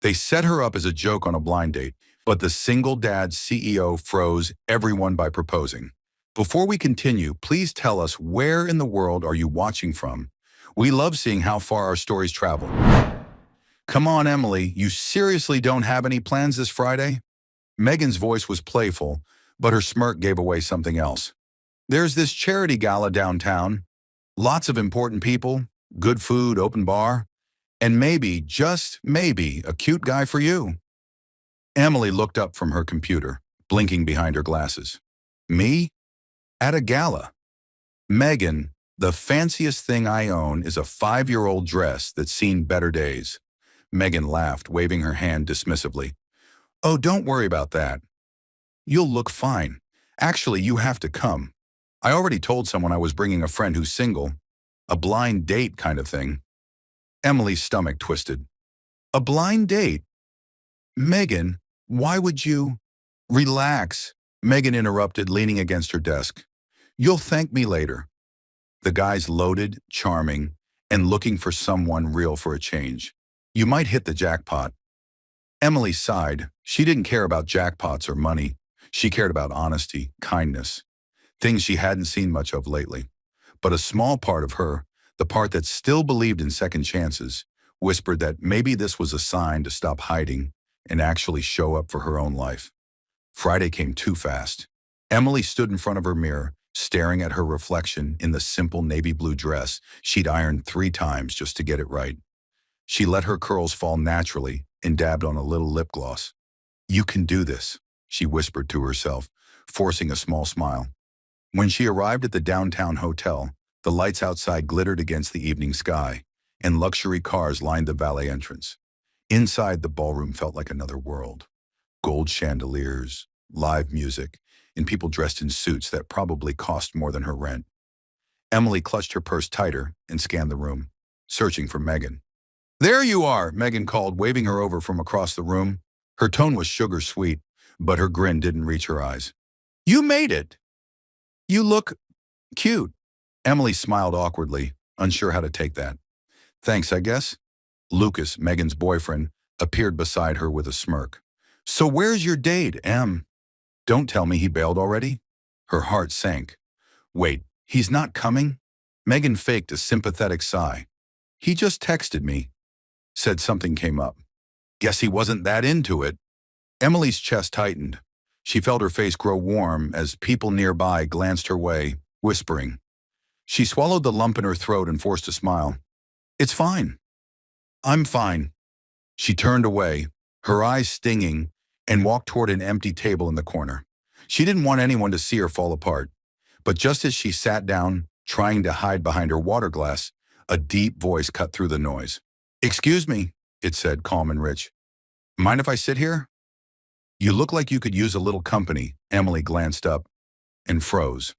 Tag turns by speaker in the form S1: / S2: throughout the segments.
S1: They set her up as a joke on a blind date, but the single dad's CEO froze everyone by proposing. Before we continue, please tell us, where in the world are you watching from? We love seeing how far our stories travel. Come on, Emily, you seriously don't have any plans this Friday? Megan's voice was playful, but her smirk gave away something else. There's this charity gala downtown. Lots of important people, good food, open bar, and maybe, just maybe, a cute guy for you. Emily looked up from her computer, blinking behind her glasses. Me? At a gala? Megan, the fanciest thing I own is a 5-year-old dress that's seen better days. Megan laughed, waving her hand dismissively. Oh, don't worry about that. You'll look fine. Actually, you have to come. I already told someone I was bringing a friend who's single. A blind date kind of thing. Emily's stomach twisted. A blind date? Megan, why would you? Relax, Megan interrupted, leaning against her desk. You'll thank me later. The guy's loaded, charming, and looking for someone real for a change. You might hit the jackpot. Emily sighed. She didn't care about jackpots or money. She cared about honesty, kindness, things she hadn't seen much of lately. But a small part of her, the part that still believed in second chances, whispered that maybe this was a sign to stop hiding and actually show up for her own life. Friday came too fast. Emily stood in front of her mirror, staring at her reflection in the simple navy blue dress she'd ironed 3 times just to get it right. She let her curls fall naturally and dabbed on a little lip gloss. You can do this, she whispered to herself, forcing a small smile. When she arrived at the downtown hotel, the lights outside glittered against the evening sky, and luxury cars lined the valet entrance. Inside, the ballroom felt like another world. Gold chandeliers, live music, and people dressed in suits that probably cost more than her rent. Emily clutched her purse tighter and scanned the room, searching for Megan. There you are, Megan called, waving her over from across the room. Her tone was sugar sweet, but her grin didn't reach her eyes. You made it! You look cute. Emily smiled awkwardly, unsure how to take that. Thanks, I guess. Lucas, Megan's boyfriend, appeared beside her with a smirk. So where's your date, Em? Don't tell me he bailed already? Her heart sank. Wait, he's not coming? Megan faked a sympathetic sigh. He just texted me. Said something came up. Guess he wasn't that into it. Emily's chest tightened. She felt her face grow warm as people nearby glanced her way, whispering. She swallowed the lump in her throat and forced a smile. It's fine. I'm fine. She turned away, her eyes stinging, and walked toward an empty table in the corner. She didn't want anyone to see her fall apart. But just as she sat down, trying to hide behind her water glass, a deep voice cut through the noise. Excuse me, it said, calm and rich. Mind if I sit here? You look like you could use a little company. Emily glanced up and froze.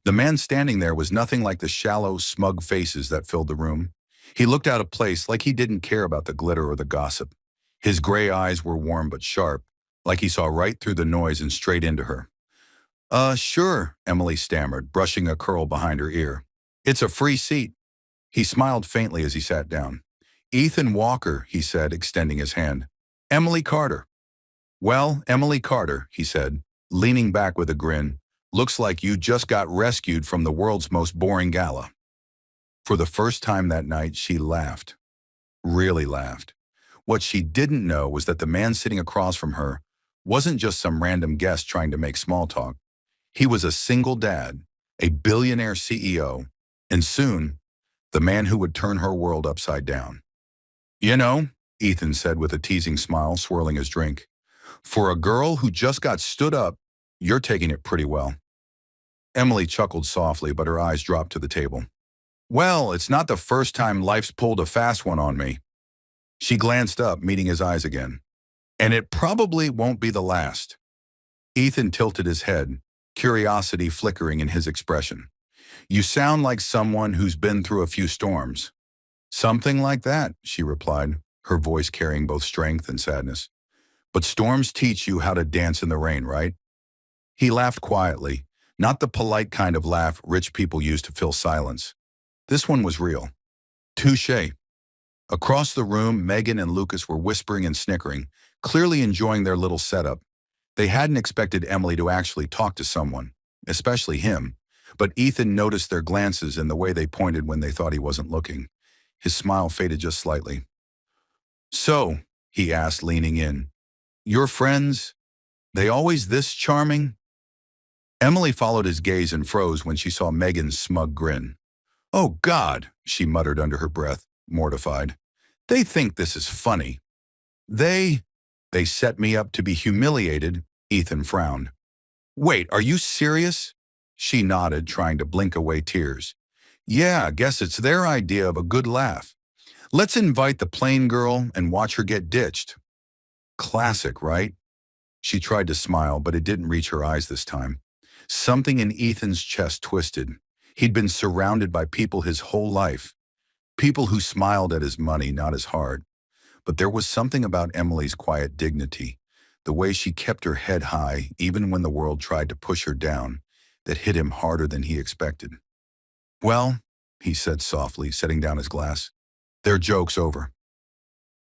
S1: The man standing there was nothing like the shallow, smug faces that filled the room. He looked out of place, like he didn't care about the glitter or the gossip. His gray eyes were warm but sharp, like he saw right through the noise and straight into her. Sure, Emily stammered, brushing a curl behind her ear. It's a free seat. He smiled faintly as he sat down. Ethan Walker, he said, extending his hand. Emily Carter. Well, Emily Carter, he said, leaning back with a grin. Looks like you just got rescued from the world's most boring gala. For the first time that night, she laughed. Really laughed. What she didn't know was that the man sitting across from her wasn't just some random guest trying to make small talk. He was a single dad, a billionaire CEO, and soon, the man who would turn her world upside down. You know, Ethan said with a teasing smile, swirling his drink, for a girl who just got stood up, you're taking it pretty well. Emily chuckled softly, but her eyes dropped to the table. Well, it's not the first time life's pulled a fast one on me. She glanced up, meeting his eyes again. And it probably won't be the last. Ethan tilted his head, curiosity flickering in his expression. You sound like someone who's been through a few storms. Something like that, she replied, her voice carrying both strength and sadness. But storms teach you how to dance in the rain, right? He laughed quietly, not the polite kind of laugh rich people use to fill silence. This one was real. Touché. Across the room, Megan and Lucas were whispering and snickering, clearly enjoying their little setup. They hadn't expected Emily to actually talk to someone, especially him, but Ethan noticed their glances and the way they pointed when they thought he wasn't looking. His smile faded just slightly. "So," he asked, leaning in, "your friends, they always this charming?" Emily followed his gaze and froze when she saw Megan's smug grin. "Oh, God," she muttered under her breath, mortified. "They think this is funny. They they set me up to be humiliated." Ethan frowned. "Wait, are you serious?" She nodded, trying to blink away tears. "Yeah, guess it's their idea of a good laugh. Let's invite the plain girl and watch her get ditched." Classic, right? She tried to smile, but it didn't reach her eyes this time. Something in Ethan's chest twisted. He'd been surrounded by people his whole life. People who smiled at his money, not his heart. But there was something about Emily's quiet dignity, the way she kept her head high even when the world tried to push her down, that hit him harder than he expected. "Well," he said softly, setting down his glass, "their joke's over.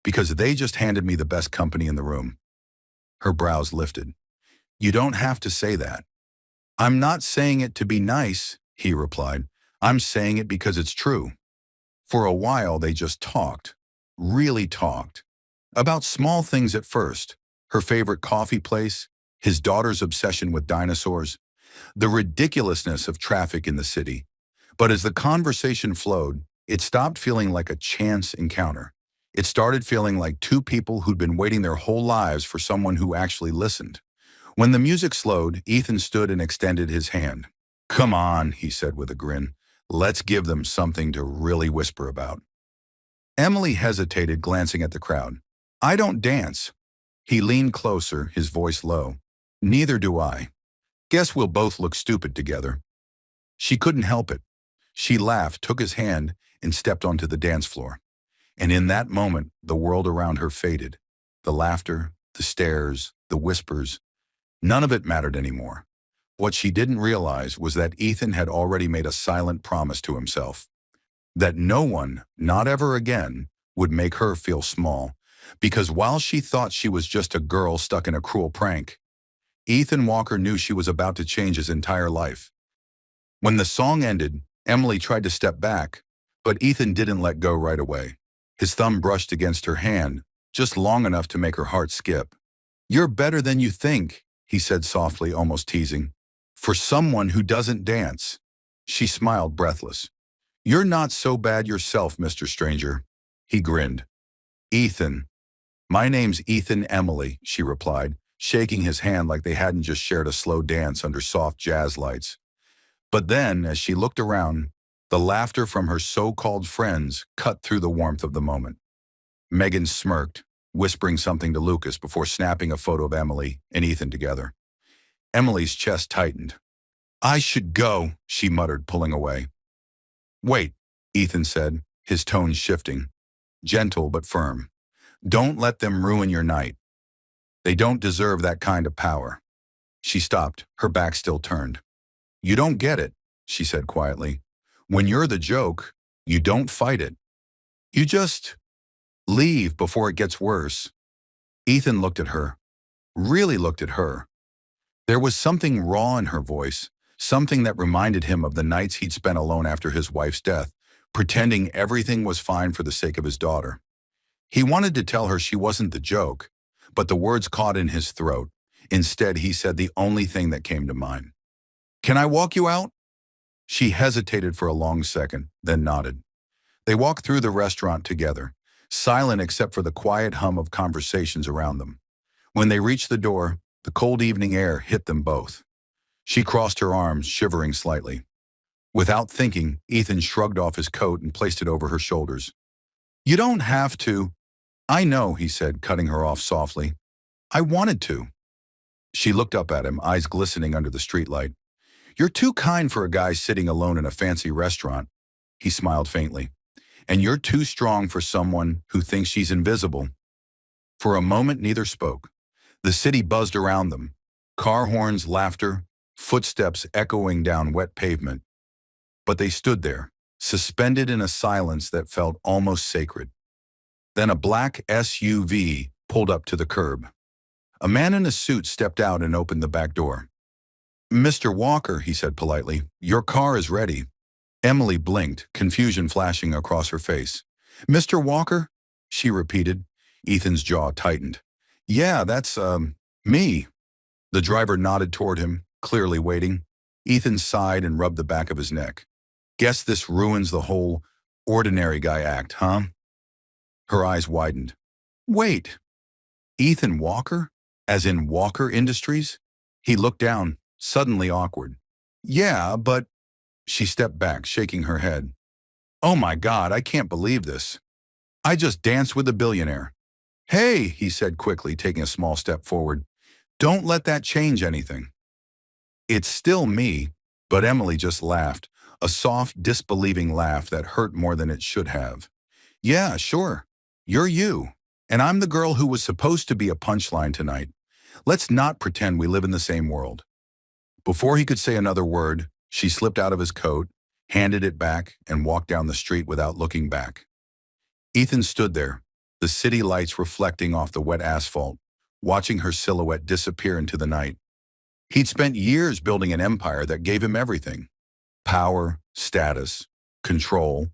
S1: Because they just handed me the best company in the room." Her brows lifted. "You don't have to say that." "I'm not saying it to be nice," he replied. "I'm saying it because it's true." For a while, they just talked, really talked, about small things at first: her favorite coffee place, his daughter's obsession with dinosaurs, the ridiculousness of traffic in the city. But as the conversation flowed, it stopped feeling like a chance encounter. It started feeling like two people who'd been waiting their whole lives for someone who actually listened. When the music slowed, Ethan stood and extended his hand. "Come on," he said with a grin. "Let's give them something to really whisper about." Emily hesitated, glancing at the crowd. "I don't dance." He leaned closer, his voice low. "Neither do I. Guess we'll both look stupid together." She couldn't help it. She laughed, took his hand, and stepped onto the dance floor. And in that moment, the world around her faded. The laughter, the stares, the whispers, none of it mattered anymore. What she didn't realize was that Ethan had already made a silent promise to himself. That no one, not ever again, would make her feel small. Because while she thought she was just a girl stuck in a cruel prank, Ethan Walker knew she was about to change his entire life. When the song ended, Emily tried to step back, but Ethan didn't let go right away. His thumb brushed against her hand, just long enough to make her heart skip. "You're better than you think," he said softly, almost teasing. "For someone who doesn't dance." She smiled, breathless. "You're not so bad yourself, Mr. Stranger." He grinned. "Ethan." "My name's Ethan Emily," she replied, shaking his hand like they hadn't just shared a slow dance under soft jazz lights. But then, as she looked around, the laughter from her so-called friends cut through the warmth of the moment. Megan smirked, whispering something to Lucas before snapping a photo of Emily and Ethan together. Emily's chest tightened. "I should go," she muttered, pulling away. "Wait," Ethan said, his tone shifting, gentle but firm. "Don't let them ruin your night. They don't deserve that kind of power." She stopped, her back still turned. "You don't get it," she said quietly. "When you're the joke, you don't fight it. You just leave before it gets worse." Ethan looked at her, really looked at her. There was something raw in her voice, something that reminded him of the nights he'd spent alone after his wife's death, pretending everything was fine for the sake of his daughter. He wanted to tell her she wasn't the joke, but the words caught in his throat. Instead, he said the only thing that came to mind. "Can I walk you out?" She hesitated for a long second, then nodded. They walked through the restaurant together, silent except for the quiet hum of conversations around them. When they reached the door, the cold evening air hit them both. She crossed her arms, shivering slightly. Without thinking, Ethan shrugged off his coat and placed it over her shoulders. "You don't have to." "I know," he said, cutting her off softly. "I wanted to." She looked up at him, eyes glistening under the streetlight. "You're too kind for a guy sitting alone in a fancy restaurant." He smiled faintly. "And you're too strong for someone who thinks she's invisible." For a moment, neither spoke. The city buzzed around them. Car horns, laughter, footsteps echoing down wet pavement. But they stood there, suspended in a silence that felt almost sacred. Then a black SUV pulled up to the curb. A man in a suit stepped out and opened the back door. "Mr. Walker," he said politely, "your car is ready." Emily blinked, confusion flashing across her face. "Mr. Walker?" she repeated. Ethan's jaw tightened. "Yeah, that's, me." The driver nodded toward him, clearly waiting. Ethan sighed and rubbed the back of his neck. "Guess this ruins the whole ordinary guy act, huh?" Her eyes widened. "Wait, Ethan Walker? As in Walker Industries?" He looked down, suddenly awkward. "Yeah, but—" She stepped back, shaking her head. "Oh my God, I can't believe this. I just danced with a billionaire." "Hey," he said quickly, taking a small step forward. "Don't let that change anything." "It's still me," but Emily just laughed, a soft, disbelieving laugh that hurt more than it should have. "Yeah, sure. You're you. And I'm the girl who was supposed to be a punchline tonight. Let's not pretend we live in the same world." Before he could say another word, she slipped out of his coat, handed it back, and walked down the street without looking back. Ethan stood there, the city lights reflecting off the wet asphalt, watching her silhouette disappear into the night. He'd spent years building an empire that gave him everything: power, status, control.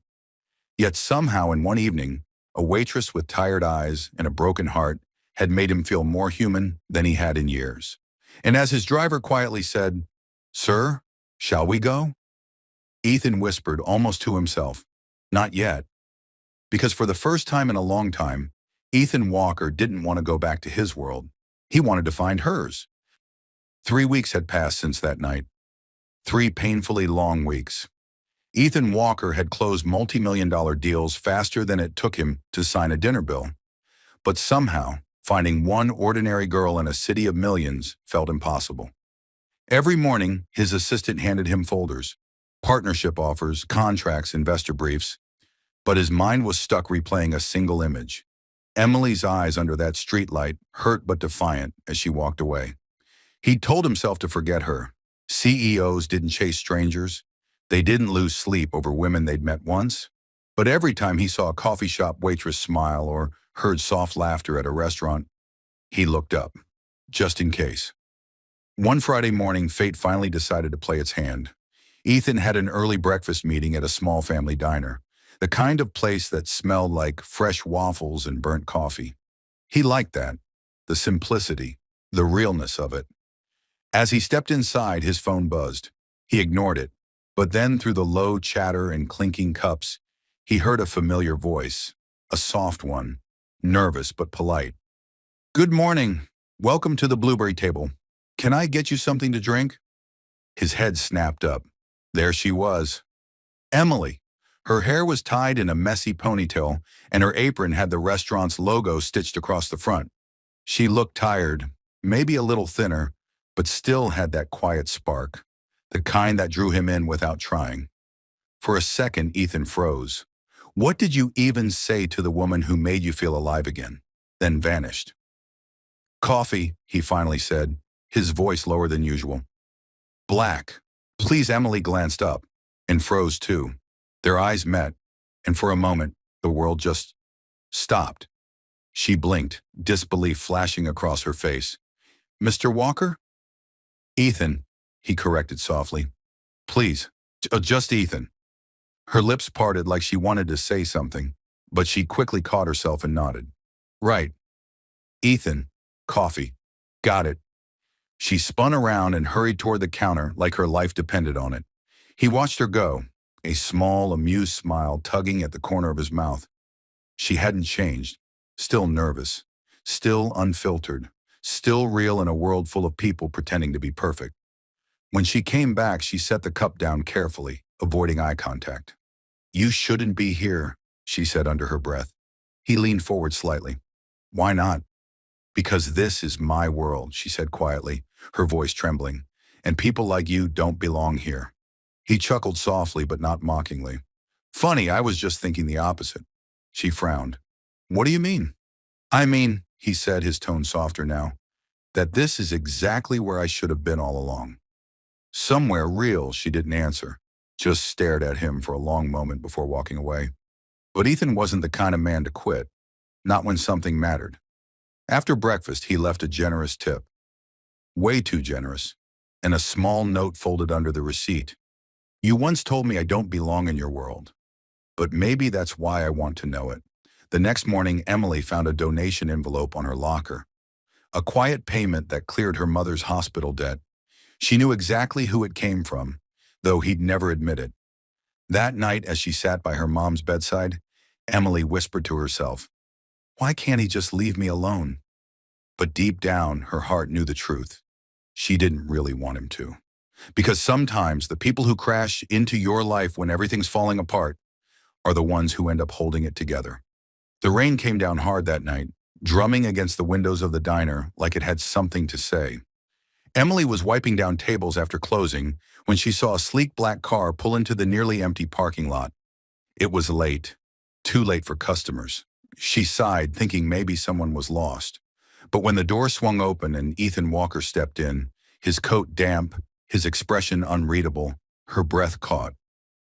S1: Yet somehow in one evening, a waitress with tired eyes and a broken heart had made him feel more human than he had in years. And as his driver quietly said, "Sir, shall we go?" Ethan whispered almost to himself, "Not yet." Because for the first time in a long time, Ethan Walker didn't want to go back to his world. He wanted to find hers. 3 weeks had passed since that night. 3 painfully long weeks. Ethan Walker had closed multi-million-dollar deals faster than it took him to sign a dinner bill. But somehow, finding one ordinary girl in a city of millions felt impossible. Every morning, his assistant handed him folders, partnership offers, contracts, investor briefs. But his mind was stuck replaying a single image. Emily's eyes under that streetlight, hurt but defiant, as she walked away. He'd told himself to forget her. CEOs didn't chase strangers. They didn't lose sleep over women they'd met once. But every time he saw a coffee shop waitress smile or heard soft laughter at a restaurant, he looked up, just in case. One Friday morning, fate finally decided to play its hand. Ethan had an early breakfast meeting at a small family diner, the kind of place that smelled like fresh waffles and burnt coffee. He liked that, the simplicity, the realness of it. As he stepped inside, his phone buzzed. He ignored it, but then through the low chatter and clinking cups, he heard a familiar voice, a soft one, nervous but polite. "Good morning. Welcome to the blueberry table. Can I get you something to drink?" His head snapped up. There she was. Emily. Her hair was tied in a messy ponytail, and her apron had the restaurant's logo stitched across the front. She looked tired, maybe a little thinner, but still had that quiet spark, the kind that drew him in without trying. For a second, Ethan froze. What did you even say to the woman who made you feel alive again, then vanished? "Coffee," he finally said, his voice lower than usual. "Black, please." Emily glanced up, and froze too. Their eyes met, and for a moment, the world just stopped. She blinked, disbelief flashing across her face. "Mr. Walker?" "Ethan," he corrected softly. "Please, just Ethan." Her lips parted like she wanted to say something, but she quickly caught herself and nodded. "Right. Ethan. Coffee. Got it." She spun around and hurried toward the counter like her life depended on it. He watched her go, a small, amused smile tugging at the corner of his mouth. She hadn't changed, still nervous, still unfiltered, still real in a world full of people pretending to be perfect. When she came back, she set the cup down carefully, avoiding eye contact. "You shouldn't be here," she said under her breath. He leaned forward slightly. "Why not?" "Because this is my world," she said quietly, her voice trembling, "and people like you don't belong here." He chuckled softly but not mockingly. "Funny, I was just thinking the opposite." She frowned. "What do you mean?" "I mean," he said, his tone softer now, "that this is exactly where I should have been all along." "Somewhere real." She didn't answer, just stared at him for a long moment before walking away. But Ethan wasn't the kind of man to quit. not when something mattered. After breakfast, he left a generous tip, way too generous, and a small note folded under the receipt. You once told me I don't belong in your world, but maybe that's why I want to know it. The next morning, Emily found a donation envelope on her locker, a quiet payment that cleared her mother's hospital debt. She knew exactly who it came from, though he'd never admit it. That night, as she sat by her mom's bedside, Emily whispered to herself, "Why can't he just leave me alone?" But deep down, her heart knew the truth. She didn't really want him to. Because sometimes the people who crash into your life when everything's falling apart are the ones who end up holding it together. The rain came down hard that night, drumming against the windows of the diner like it had something to say. Emily was wiping down tables after closing when she saw a sleek black car pull into the nearly empty parking lot. It was late, too late for customers. She sighed, thinking maybe someone was lost. But when the door swung open and Ethan Walker stepped in, his coat damp, his expression unreadable, her breath caught.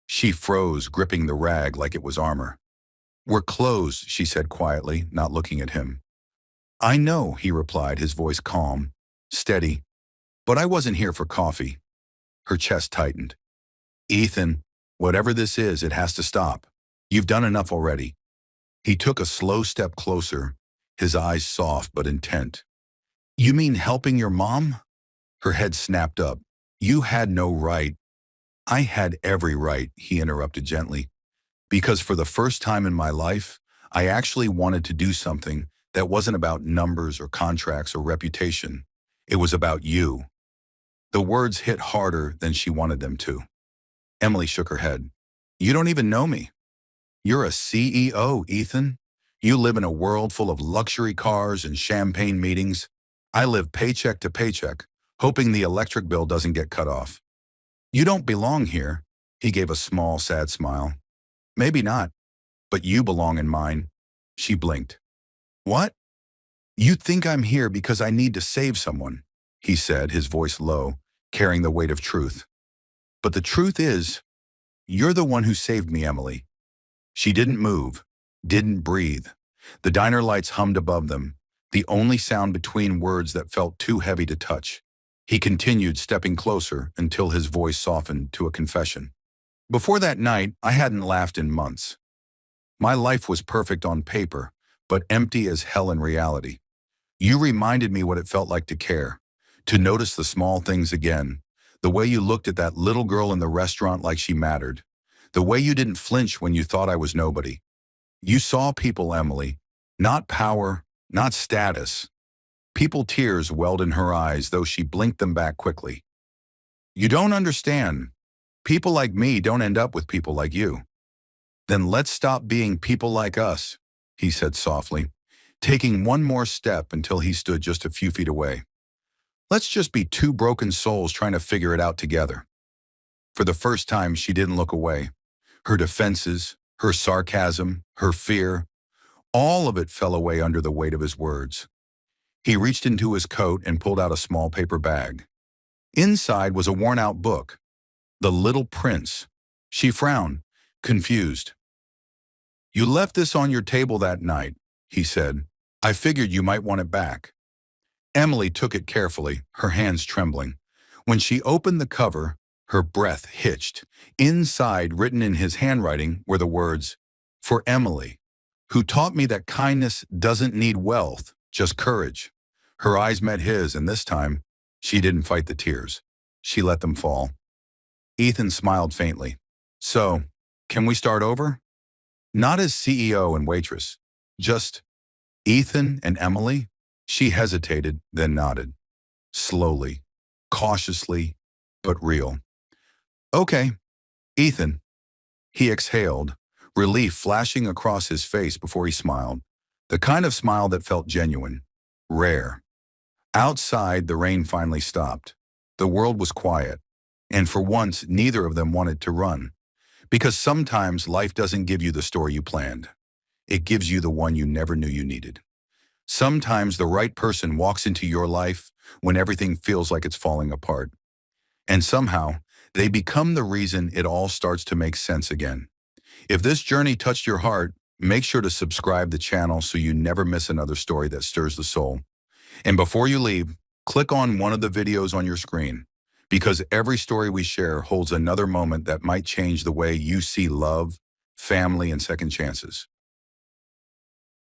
S1: She froze, gripping the rag like it was armor. "We're closed," she said quietly, not looking at him. "I know," he replied, his voice calm, steady. "But I wasn't here for coffee." Her chest tightened. "Ethan, whatever this is, it has to stop. You've done enough already." He took a slow step closer, his eyes soft but intent. "You mean helping your mom?" Her head snapped up. "You had no right." "I had every right," he interrupted gently. "Because for the first time in my life, I actually wanted to do something that wasn't about numbers or contracts or reputation. It was about you." The words hit harder than she wanted them to. Emily shook her head. "You don't even know me. You're a CEO, Ethan. You live in a world full of luxury cars and champagne meetings. I live paycheck to paycheck, hoping the electric bill doesn't get cut off. You don't belong here." He gave a small, sad smile. "Maybe not, but you belong in mine." She blinked. "What?" "You think I'm here because I need to save someone," he said, his voice low, carrying the weight of truth. "But the truth is, you're the one who saved me, Emily." She didn't move, didn't breathe. The diner lights hummed above them, the only sound between words that felt too heavy to touch. He continued, stepping closer until his voice softened to a confession. "Before that night, I hadn't laughed in months. My life was perfect on paper, but empty as hell in reality. You reminded me what it felt like to care, to notice the small things again, the way you looked at that little girl in the restaurant like she mattered, the way you didn't flinch when you thought I was nobody. You saw people, Emily, not power, not status. People." Tears welled in her eyes, though she blinked them back quickly. "You don't understand. People like me don't end up with people like you." "Then let's stop being people like us," he said softly, taking one more step until he stood just a few feet away. "Let's just be two broken souls trying to figure it out together." For the first time, she didn't look away. Her defenses, her sarcasm, her fear, all of it fell away under the weight of his words. He reached into his coat and pulled out a small paper bag. Inside was a worn-out book, The Little Prince. She frowned, confused. "You left this on your table that night," he said. "I figured you might want it back." Emily took it carefully, her hands trembling. When she opened the cover, her breath hitched. Inside, written in his handwriting, were the words, "For Emily, who taught me that kindness doesn't need wealth, just courage." Her eyes met his, and this time, she didn't fight the tears. She let them fall. Ethan smiled faintly. "So, can we start over?" "Not as CEO and waitress. Just Ethan and Emily?" She hesitated, then nodded. Slowly, cautiously, but real. "Okay, Ethan." He exhaled, relief flashing across his face before he smiled. The kind of smile that felt genuine, rare. Outside, the rain finally stopped. The world was quiet, and for once, neither of them wanted to run. Because sometimes life doesn't give you the story you planned. It gives you the one you never knew you needed. Sometimes the right person walks into your life when everything feels like it's falling apart. And somehow, they become the reason it all starts to make sense again. If this journey touched your heart, Make sure to subscribe the channel so you never miss another story that stirs the soul. And before you leave, click on one of the videos on your screen, because every story we share holds another moment that might change the way you see love, family, and second chances.